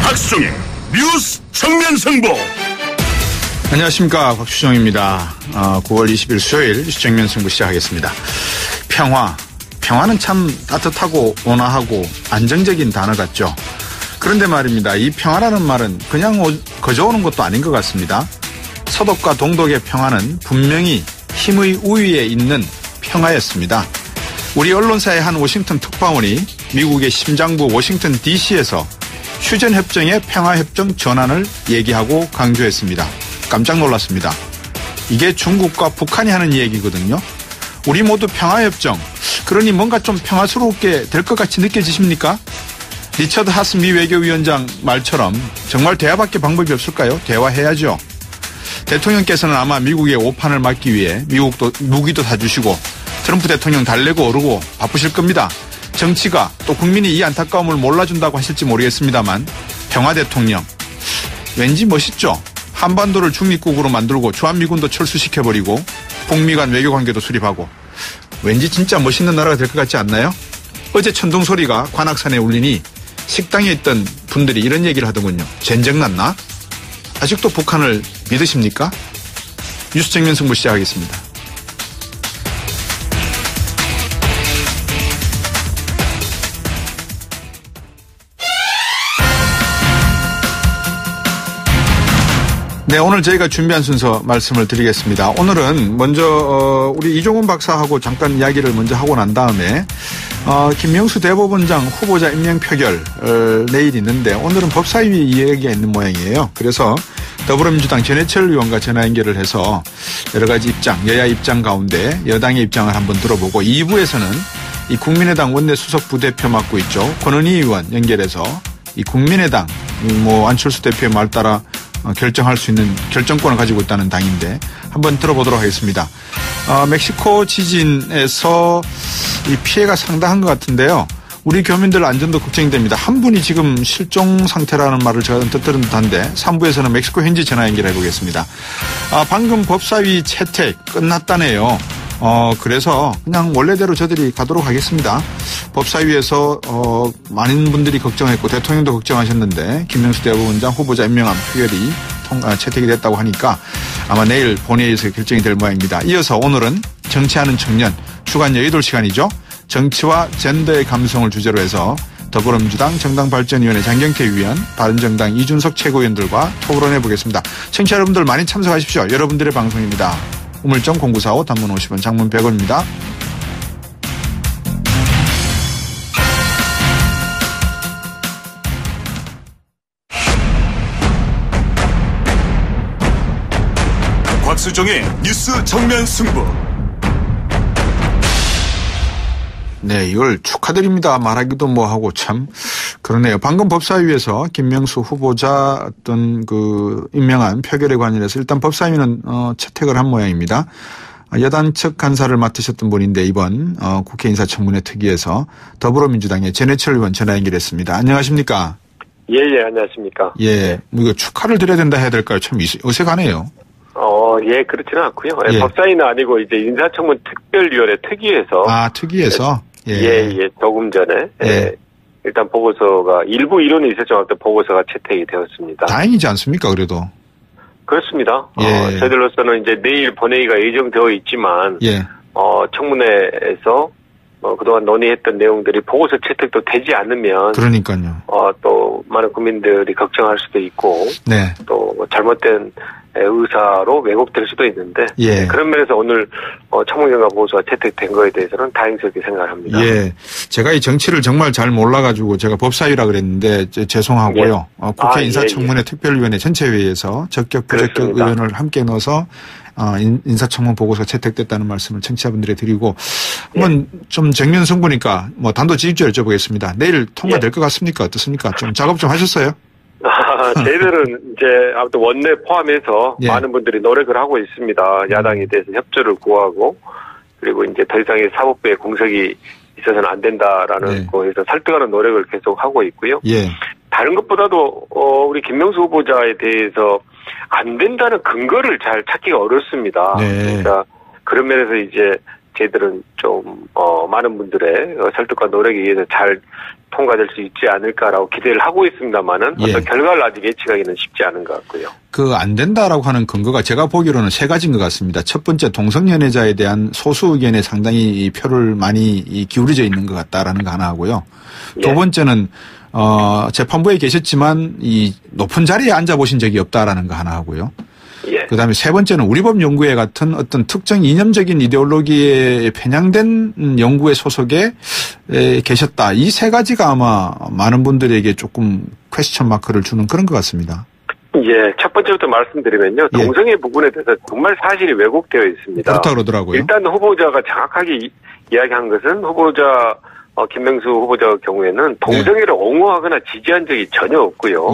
박수종의 뉴스 정면승부. 안녕하십니까, 곽수종입니다. 9월 20일 수요일 뉴스 정면승부 시작하겠습니다. 평화는 참 따뜻하고 온화하고 안정적인 단어 같죠. 그런데 말입니다, 이 평화라는 말은 그냥 거저오는 것도 아닌 것 같습니다. 서독과 동독의 평화는 분명히 힘의 우위에 있는 평화였습니다. 우리 언론사의 한 워싱턴 특파원이 미국의 심장부 워싱턴 DC에서 휴전협정의 평화협정 전환을 얘기하고 강조했습니다. 깜짝 놀랐습니다. 이게 중국과 북한이 하는 얘기거든요. 우리 모두 평화협정, 그러니 뭔가 좀 평화스럽게 될 것 같이 느껴지십니까? 리처드 하스 미 외교위원장 말처럼 정말 대화밖에 방법이 없을까요? 대화해야죠. 대통령께서는 아마 미국의 오판을 막기 위해 미국도 무기도 사주시고 트럼프 대통령 달래고 오르고 바쁘실 겁니다. 정치가 또 국민이 이 안타까움을 몰라준다고 하실지 모르겠습니다만 평화 대통령 왠지 멋있죠. 한반도를 중립국으로 만들고 주한미군도 철수시켜버리고 북미 간 외교관계도 수립하고 왠지 진짜 멋있는 나라가 될 것 같지 않나요? 어제 천둥소리가 관악산에 울리니 식당에 있던 분들이 이런 얘기를 하더군요. 전쟁 났나? 아직도 북한을 믿으십니까? 뉴스 정면승부 시작하겠습니다. 네, 오늘 저희가 준비한 순서 말씀을 드리겠습니다. 오늘은 먼저 우리 이종훈 박사하고 잠깐 이야기를 먼저 하고 난 다음에 김명수 대법원장 후보자 임명 표결 내일 있는데 오늘은 법사위 이야기가 있는 모양이에요. 그래서 더불어민주당 전해철 의원과 전화 연결을 해서 여러 가지 입장, 여야 입장 가운데 여당의 입장을 한번 들어보고 2부에서는 이 국민의당 원내수석 부대표 맡고 있죠. 권은희 의원 연결해서 이 국민의당 안철수 대표의 말 따라 결정할 수 있는 결정권을 가지고 있다는 당인데 한번 들어보도록 하겠습니다. 멕시코 지진에서 이 피해가 상당한 것 같은데요. 우리 교민들 안전도 걱정이 됩니다. 한 분이 지금 실종 상태라는 말을 제가 듣들은 듯한데 3부에서는 멕시코 현지 전화 연결해 보겠습니다. 방금 법사위 채택 끝났다네요. 그래서 그냥 원래대로 저들이 가도록 하겠습니다. 법사위에서 많은 분들이 걱정했고 대통령도 걱정하셨는데 김명수 대법원장 후보자 임명안 표결이 채택이 됐다고 하니까 아마 내일 본회의에서 결정이 될 모양입니다. 이어서 오늘은 정치하는 청년 주간 여의도 시간이죠. 정치와 젠더의 감성을 주제로 해서 더불어민주당 정당발전위원회 장경태 위원, 바른정당 이준석 최고위원들과 토론해 보겠습니다. 청취자 여러분들 많이 참석하십시오. 여러분들의 방송입니다. 우물정 0945 단문 50원 장문 100원입니다. 곽수종의 뉴스 정면 승부. 네, 이걸 축하드립니다. 말하기도 뭐하고 참 그러네요. 방금 법사위에서 김명수 후보자 임명안 표결에 관련해서 일단 법사위는 채택을 한 모양입니다. 여당 측 간사를 맡으셨던 분인데 이번 국회 인사청문회 특위에서 더불어민주당의 전해철 의원 전화 연결했습니다. 안녕하십니까? 예, 안녕하십니까? 예, 이거 축하를 드려야 된다 해야 될까요? 참 어색하네요. 예, 그렇지는 않고요. 예. 법사위는 아니고 이제 인사청문 특별위원회 특위에서. 특위에서? 예, 조금 전에. 예. 일단 보고서가 일부 이론이 있었지만 보고서가 채택이 되었습니다. 다행이지 않습니까, 그래도? 그렇습니다. 예. 저희들로서는 이제 내일 본회의가 예정되어 있지만. 예. 청문회에서 그동안 논의했던 내용들이 보고서 채택도 되지 않으면. 그러니까요. 또 많은 국민들이 걱정할 수도 있고. 네. 또 잘못된 의사로 왜곡될 수도 있는데. 예. 그런 면에서 오늘 청문회가 보고서가 채택된 거에 대해서는 다행스럽게 생각합니다. 예. 제가 이 정치를 정말 잘 몰라가지고 제가 법사위라 그랬는데 죄송하고요. 예. 국회 인사청문회 특별위원회 전체회의에서 적격 부적격 의원을 함께 넣어서 인사청문 보고서 채택됐다는 말씀을 청취자분들에 드리고 한번 좀 정면 승부니까 단도직입적으로 여쭤보겠습니다. 내일 통과될 것 같습니까? 어떻습니까? 좀 작업 좀 하셨어요? 저희들은 이제 아무튼 원내 포함해서 많은 분들이 노력을 하고 있습니다. 야당에 대해서 협조를 구하고 그리고 이제 더 이상의 사법부의 공석이 있어서는 안 된다라는 거에서 설득하는 노력을 계속 하고 있고요. 예. 다른 것보다도 우리 김명수 후보자에 대해서 안 된다는 근거를 잘 찾기가 어렵습니다. 네. 그러니까 그런 면에서 이제 저희들은 좀 많은 분들의 설득과 노력에 의해서 잘 통과될 수 있지 않을까라고 기대를 하고 있습니다만은 어떤 결과를 아직 예측하기는 쉽지 않은 것 같고요. 그 안 된다라고 하는 근거가 제가 보기로는 세 가지인 것 같습니다. 첫 번째, 동성연애자에 대한 소수 의견에 상당히 표를 많이 기울여져 있는 것 같다라는 거 하나 하고요. 두 번째는 재판부에 계셨지만 이 높은 자리에 앉아보신 적이 없다라는 거 하나 하고요. 그다음에 세 번째는 우리법 연구회 같은 어떤 특정 이념적인 이데올로기에 편향된 연구의 소속에 계셨다. 이 세 가지가 아마 많은 분들에게 조금 퀘스천 마크를 주는 그런 것 같습니다. 첫 번째부터 말씀드리면요. 동성애 부분에 대해서 정말 사실이 왜곡되어 있습니다. 그렇다고 그러더라고요. 일단 후보자가 정확하게 이야기한 것은 후보자 김명수 후보자 경우에는 동성애를 옹호하거나 지지한 적이 전혀 없고요.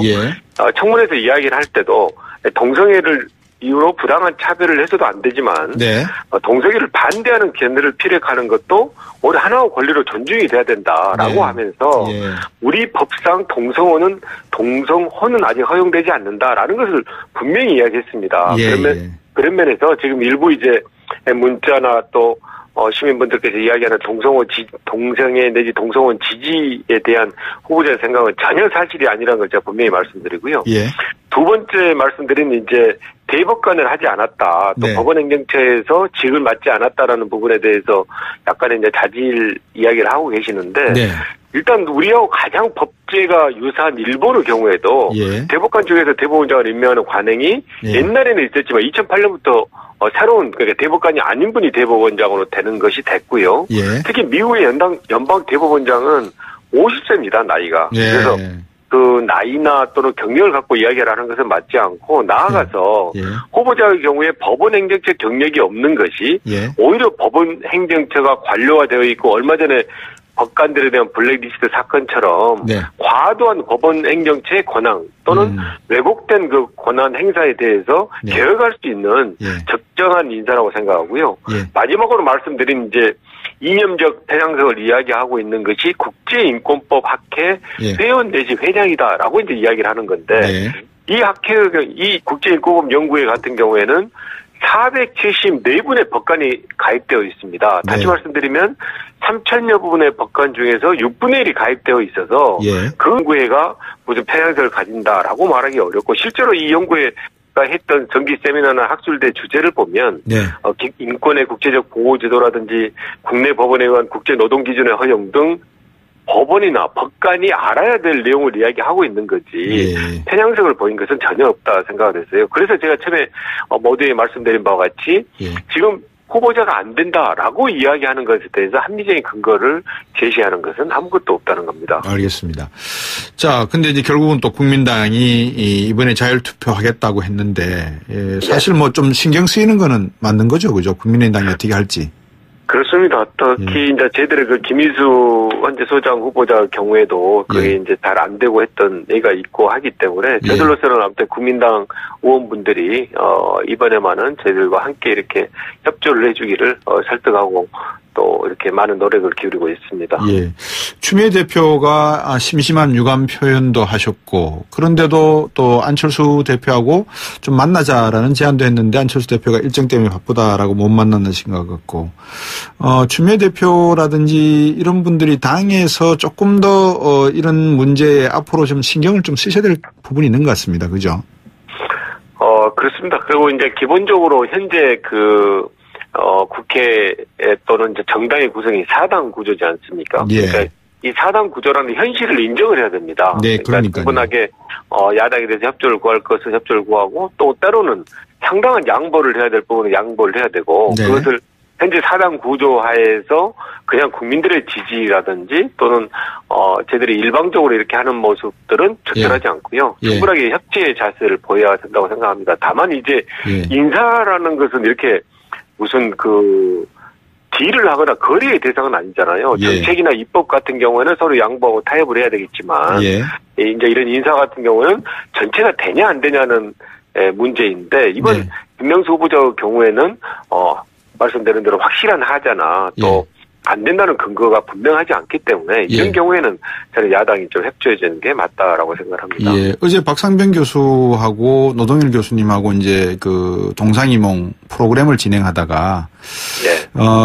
청문회에서 이야기를 할 때도 동성애를 이유로 부당한 차별을 해서도 안 되지만 동성애를 반대하는 견해를 피력하는 것도 오히려 하나의 권리로 존중이 돼야 된다라고 하면서 우리 법상 동성혼은 아직 허용되지 않는다라는 것을 분명히 이야기했습니다. 그런 면에서 지금 일부 이제 문자나 또 시민분들께서 이야기하는 동성애 내지 동성혼 지지에 대한 후보자의 생각은 전혀 사실이 아니라는 걸 제가 분명히 말씀드리고요. 두 번째 말씀드린 이제 대법관을 하지 않았다. 또 법원행정처에서 직을 맡지 않았다라는 부분에 대해서 약간의 이제 자질 이야기를 하고 계시는데 일단 우리하고 가장 법제가 유사한 일본의 경우에도 대법관 중에서 대법원장을 임명하는 관행이 옛날에는 있었지만 2008년부터 새로운 그러니까 대법관이 아닌 분이 대법원장으로 되는 것이 됐고요. 특히 미국의 연방 대법원장은 50세입니다. 나이가. 그래서 그 나이나 또는 경력을 갖고 이야기를 하는 것은 맞지 않고 나아가서 후보자의 경우에 법원 행정처 경력이 없는 것이 오히려 법원 행정처가 관료화되어 있고 얼마 전에 법관들에 대한 블랙리스트 사건처럼 과도한 법원 행정처의 권한 또는 왜곡된 그 권한 행사에 대해서 개혁할 수 있는 적정한 인사라고 생각하고요. 마지막으로 말씀드린 이제 이념적 편향성을 이야기하고 있는 것이 국제인권법 학회 회원 내지 회장이다라고 이제 이야기를 하는 건데 이 국제인권법 연구회 같은 경우에는 474분의 법관이 가입되어 있습니다. 다시 말씀드리면 3,000여 분의 법관 중에서 6분의 1이 가입되어 있어서 그 연구회가 무슨 편향성을 가진다라고 말하기 어렵고 실제로 이 연구회가 했던 정기 세미나나 학술대 주제를 보면 인권의 국제적 보호 제도라든지 국내 법원에 의한 국제 노동 기준의 허용 등 법원이나 법관이 알아야 될 내용을 이야기하고 있는 거지 편향성을 보인 것은 전혀 없다 생각을 했어요. 그래서 제가 처음에 모두에 말씀드린 바와 같이 지금 후보자가 안 된다라고 이야기하는 것에 대해서 합리적인 근거를 제시하는 것은 아무것도 없다는 겁니다. 알겠습니다. 자, 근데 이제 결국은 또 국민당이 이번에 자율투표 하겠다고 했는데 사실 뭐 좀 신경 쓰이는 거는 맞는 거죠, 그죠? 국민의당이 어떻게 할지. 그렇습니다. 특히 이제 저희들의 그 김희수 현재 소장 후보자 경우에도 그게 이제 잘 안 되고 했던 얘기가 있고 하기 때문에 저들로서는 아무튼 국민당 의원분들이 이번에만은 저희들과 함께 이렇게 협조를 해주기를 설득하고 또 이렇게 많은 노력을 기울이고 있습니다. 추미애 대표가 심심한 유감 표현도 하셨고 그런데도 또 안철수 대표하고 좀 만나자라는 제안도 했는데 안철수 대표가 일정 때문에 바쁘다라고 못 만나신 것 같고 추미애 대표라든지 이런 분들이 당에서 조금 더 이런 문제에 앞으로 좀 신경을 좀 쓰셔야 될 부분이 있는 것 같습니다. 그죠? 그렇습니다. 그리고 이제 기본적으로 현재 국회 또는 이제 정당의 구성이 4당 구조지 않습니까? 그러니까 이 4당 구조라는 현실을 인정을 해야 됩니다. 그러니까 충분하게 야당에 대해서 협조를 구할 것은 협조를 구하고 또 때로는 상당한 양보를 해야 될 부분은 양보를 해야 되고 그것을 현재 4당 구조 하에서 그냥 국민들의 지지라든지 또는 저희들이 일방적으로 이렇게 하는 모습들은 적절하지 않고요. 충분하게 협치의 자세를 보여야 된다고 생각합니다. 다만 이제 인사라는 것은 이렇게 무슨 딜을 하거나 거래의 대상은 아니잖아요. 정책이나 입법 같은 경우에는 서로 양보하고 타협을 해야 되겠지만 이제 이런 인사 같은 경우는 전체가 되냐 안 되냐는 문제인데 이번 김명수 후보자 경우에는 말씀드린 대로 확실한 하자나 또 안 된다는 근거가 분명하지 않기 때문에 이런 경우에는 저는 야당이 좀 협조해 주는 게 맞다라고 생각합니다. 예. 어제 박상병 교수하고 노동일 교수님하고 이제 그 동상이몽 프로그램을 진행하다가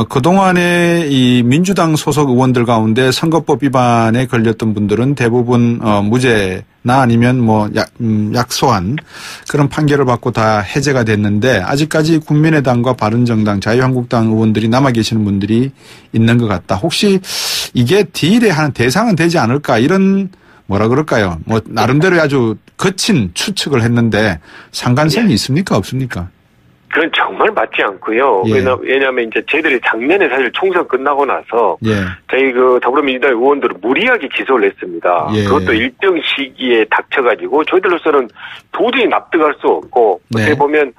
그동안에 이 민주당 소속 의원들 가운데 선거법 위반에 걸렸던 분들은 대부분 무죄나 아니면 뭐 약소한 그런 판결을 받고 다 해제가 됐는데 아직까지 국민의당과 바른정당, 자유한국당 의원들이 남아 계시는 분들이 있는 것 같다. 혹시 이게 딜의 한 대상은 되지 않을까 이런 뭐라 그럴까요? 뭐 나름대로 아주 거친 추측을 했는데 상관성이 있습니까? 없습니까? 그건 정말 맞지 않고요. 왜냐하면 이제 저희들이 작년에 사실 총선 끝나고 나서 저희 그 더불어민주당 의원들을 무리하게 기소를 했습니다. 그것도 일정 시기에 닥쳐가지고 저희들로서는 도저히 납득할 수 없고 어떻게 보면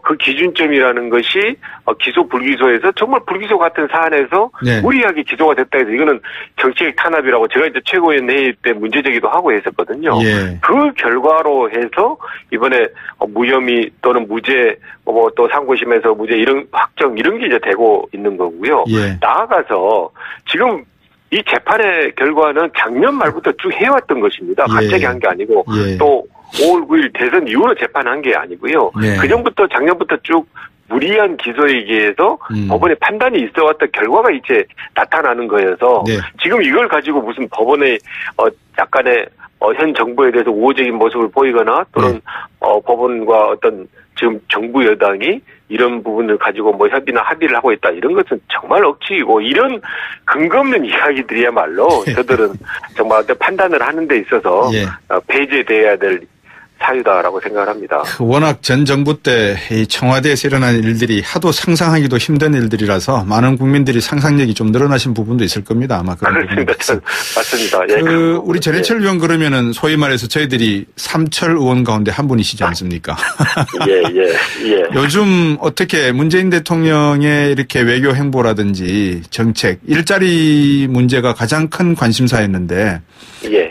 그 기준점이라는 것이 기소 불기소에서 정말 불기소 같은 사안에서 무리하게 기소가 됐다 해서 이거는 정치적 탄압이라고 제가 이제 최고위원 회의 때 문제제기도 하고 했었거든요. 그 결과로 해서 이번에 무혐의 또는 무죄 또 상고심에서 무죄 이런 확정 이런 게 이제 되고 있는 거고요. 나아가서 지금 이 재판의 결과는 작년 말부터 쭉 해왔던 것입니다. 갑자기 한 게 아니고 또 5월 9일 대선 이후로 재판한 게 아니고요. 그전부터 작년부터 쭉 무리한 기소에 의해서 법원의 판단이 있어왔던 결과가 이제 나타나는 거여서 지금 이걸 가지고 무슨 법원의 약간의 현 정부에 대해서 우호적인 모습을 보이거나 또는 법원과 어떤 지금 정부 여당이 이런 부분을 가지고 뭐 협의나 합의를 하고 있다 이런 것은 정말 억지이고 이런 근거 없는 이야기들이야말로 저들은 정말 어떤 판단을 하는 데 있어서 배제돼야 될 사유다라고 생각을 합니다. 워낙 전 정부 때 이 청와대에서 일어난 일들이 하도 상상하기도 힘든 일들이라서 많은 국민들이 상상력이 좀 늘어나신 부분도 있을 겁니다. 아마 그런 그렇습니다. 맞습니다. 우리 전해철 의원 그러면은 소위 말해서 저희들이 삼철 의원 가운데 한 분이시지 않습니까? 요즘 어떻게 문재인 대통령의 이렇게 외교 행보라든지 정책, 일자리 문제가 가장 큰 관심사였는데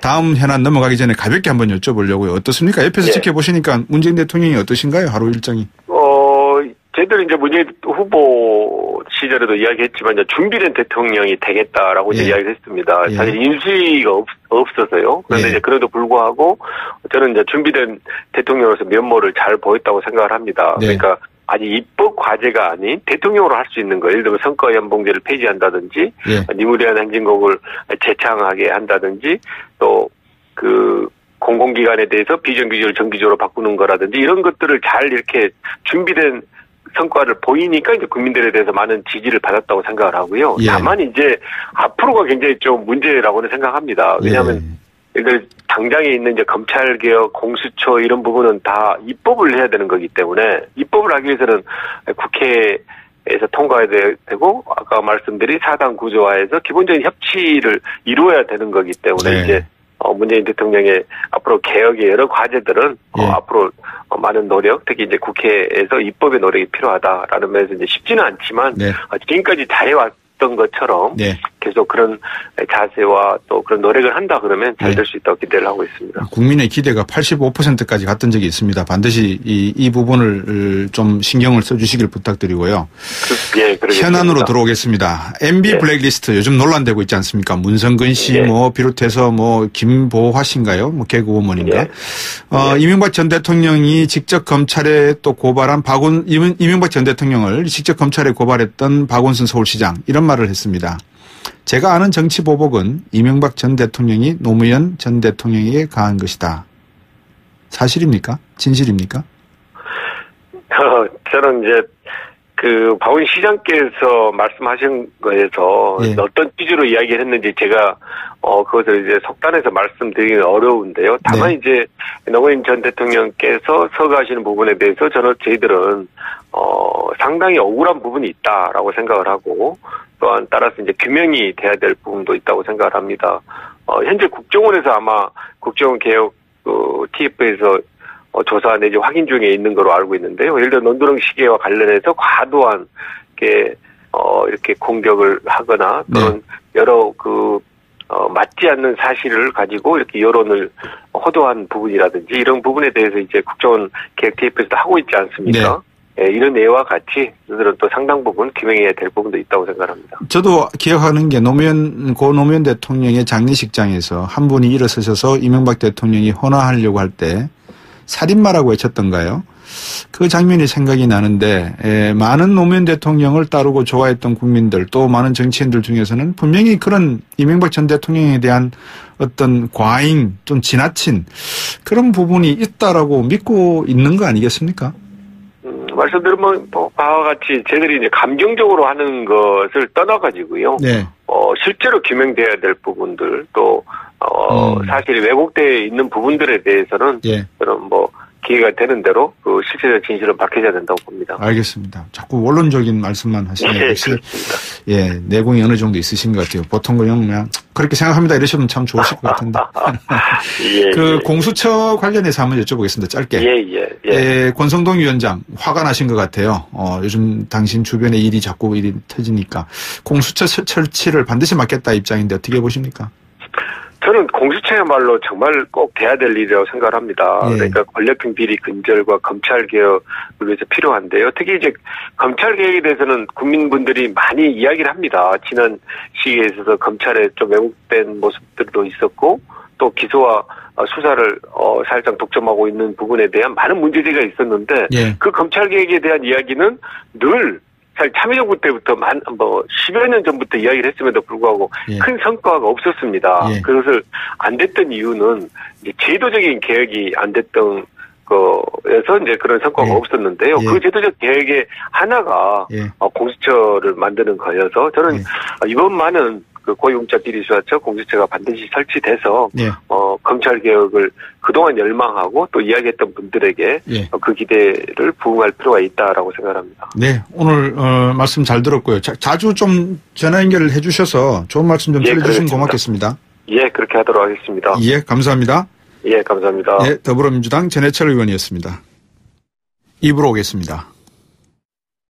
다음 현안 넘어가기 전에 가볍게 한번 여쭤보려고요. 어떻습니까? 옆에서 지켜보시니까 문재인 대통령이 어떠신가요? 하루 일정이? 저희들은 이제 문재인 후보 시절에도 이야기했지만 이제 준비된 대통령이 되겠다라고 이제 이야기를 했습니다. 사실 인수위가 없어서요. 그런데 이제 그래도 불구하고 저는 이제 준비된 대통령으로서 면모를 잘 보였다고 생각을 합니다. 그러니까 아직 입법 과제가 아닌 대통령으로 할 수 있는 거, 예를 들면 선거연봉제를 폐지한다든지, 니무리한 행진곡을 재창하게 한다든지, 또 그 공공기관에 대해서 비정규직을 정규직으로 바꾸는 거라든지 이런 것들을 잘 이렇게 준비된 성과를 보이니까 이제 국민들에 대해서 많은 지지를 받았다고 생각을 하고요. 다만 이제 앞으로가 굉장히 좀 문제라고는 생각합니다. 왜냐하면 예를 들어 당장에 있는 이제 검찰개혁, 공수처 이런 부분은 다 입법을 해야 되는 거기 때문에 입법을 하기 위해서는 국회에서 통과해야 되고 아까 말씀드린 사당 구조화에서 기본적인 협치를 이루어야 되는 거기 때문에 이제 문재인 대통령의 앞으로 개혁의 여러 과제들은 앞으로 많은 노력, 특히 이제 국회에서 입법의 노력이 필요하다라는 면에서 이제 쉽지는 않지만 지금까지 잘해왔던 것처럼 계속 그런 자세와 또 그런 노력을 한다 그러면 잘 될 수 있다고 기대를 하고 있습니다. 국민의 기대가 85%까지 갔던 적이 있습니다. 반드시 이 부분을 좀 신경을 써주시길 부탁드리고요. 현안으로 들어오겠습니다. MB 블랙리스트 요즘 논란되고 있지 않습니까? 문성근 씨 뭐 비롯해서 뭐 김보화 씨인가요? 뭐 개그우먼인가? 이명박 전 대통령이 직접 검찰에 또 고발한 이명박 전 대통령을 직접 검찰에 고발했던 박원순 서울시장 이런 말을 했습니다. 제가 아는 정치 보복은 이명박 전 대통령이 노무현 전 대통령에게 가한 것이다. 사실입니까? 진실입니까? 저는 이제 그 박원 시장께서 말씀하신 거에서 어떤 취지로 이야기를 했는지 제가 그것을 이제 속단해서 말씀드리기는 어려운데요. 다만 이제 노무현 전 대통령께서 서거하시는 부분에 대해서 저희들은 상당히 억울한 부분이 있다라고 생각을 하고 또한 따라서 이제 규명이 돼야 될 부분도 있다고 생각을 합니다. 현재 국정원에서 아마 국정원 개혁 TF에서 조사 내지 확인 중에 있는 걸로 알고 있는데요. 예를 들어 논두렁 시계와 관련해서 과도한 이렇게 공격을 하거나 또는 여러 맞지 않는 사실을 가지고 이렇게 여론을 호도한 부분이라든지 이런 부분에 대해서 이제 국정원 개혁 TF에서도 하고 있지 않습니까? 이런 예와 같이 저들은 또 상당 부분 규명해야 될 부분도 있다고 생각합니다. 저도 기억하는 게 고 노무현 대통령의 장례식장에서 한 분이 일어서셔서 이명박 대통령이 헌화하려고 할 때 살인마라고 외쳤던가요? 그 장면이 생각이 나는데 많은 노무현 대통령을 따르고 좋아했던 국민들 또 많은 정치인들 중에서는 분명히 그런 이명박 전 대통령에 대한 어떤 과잉 좀 지나친 그런 부분이 있다라고 믿고 있는 거 아니겠습니까? 말씀드린 바와 같이 저희들이 이제 감정적으로 하는 것을 떠나가지고요. 네. 실제로 규명돼야 될 부분들 또 사실 왜곡되어 있는 부분들에 대해서는 예. 저는 기회가 되는 대로 그 실체적 진실은 밝혀져야 된다고 봅니다. 알겠습니다. 자꾸 원론적인 말씀만 하시면 네, 역시 예, 내공이 어느 정도 있으신 것 같아요. 보통 그냥 그렇게 생각합니다 이러시면 참 좋으실 것 같은데. 공수처 관련해서 한번 여쭤보겠습니다. 짧게. 권성동 위원장 화가 나신 것 같아요. 요즘 당신 주변에 일이 터지니까 공수처 설치를 반드시 막겠다 입장인데 어떻게 보십니까? 저는 공수처야말로 정말 꼭 돼야 될 일이라고 생각을 합니다. 예. 그러니까 권력형 비리 근절과 검찰 개혁을 위해서 필요한데요. 특히 이제 검찰 개혁에 대해서는 국민분들이 많이 이야기를 합니다. 지난 시기에 있어서 검찰에 좀 왜곡된 모습들도 있었고 또 기소와 수사를 사실상 독점하고 있는 부분에 대한 많은 문제제기가 있었는데 예. 그 검찰 개혁에 대한 이야기는 늘 참여정부 때부터 10여 년 전부터 이야기를 했음에도 불구하고 예. 큰 성과가 없었습니다. 예. 그것을 안 됐던 이유는 이제 제도적인 개혁이 안 됐던 거에서 이제 그런 성과가 예. 없었는데요. 예. 그 제도적 개혁의 하나가 예. 공수처를 만드는 거여서 저는 예. 이번만은 그 고위공직자 비리수사처 공수처가 반드시 설치돼서 예. 검찰 개혁을 그동안 열망하고 또 이야기했던 분들에게 예. 그 기대를 부응할 필요가 있다라고 생각합니다. 네, 오늘 말씀 잘 들었고요. 자주 좀 전화 연결을 해주셔서 좋은 말씀 좀 들려주시면 고맙겠습니다. 예, 그렇게 하도록 하겠습니다. 예, 감사합니다. 예, 감사합니다. 네, 더불어민주당 전해철 의원이었습니다. 입으로 오겠습니다.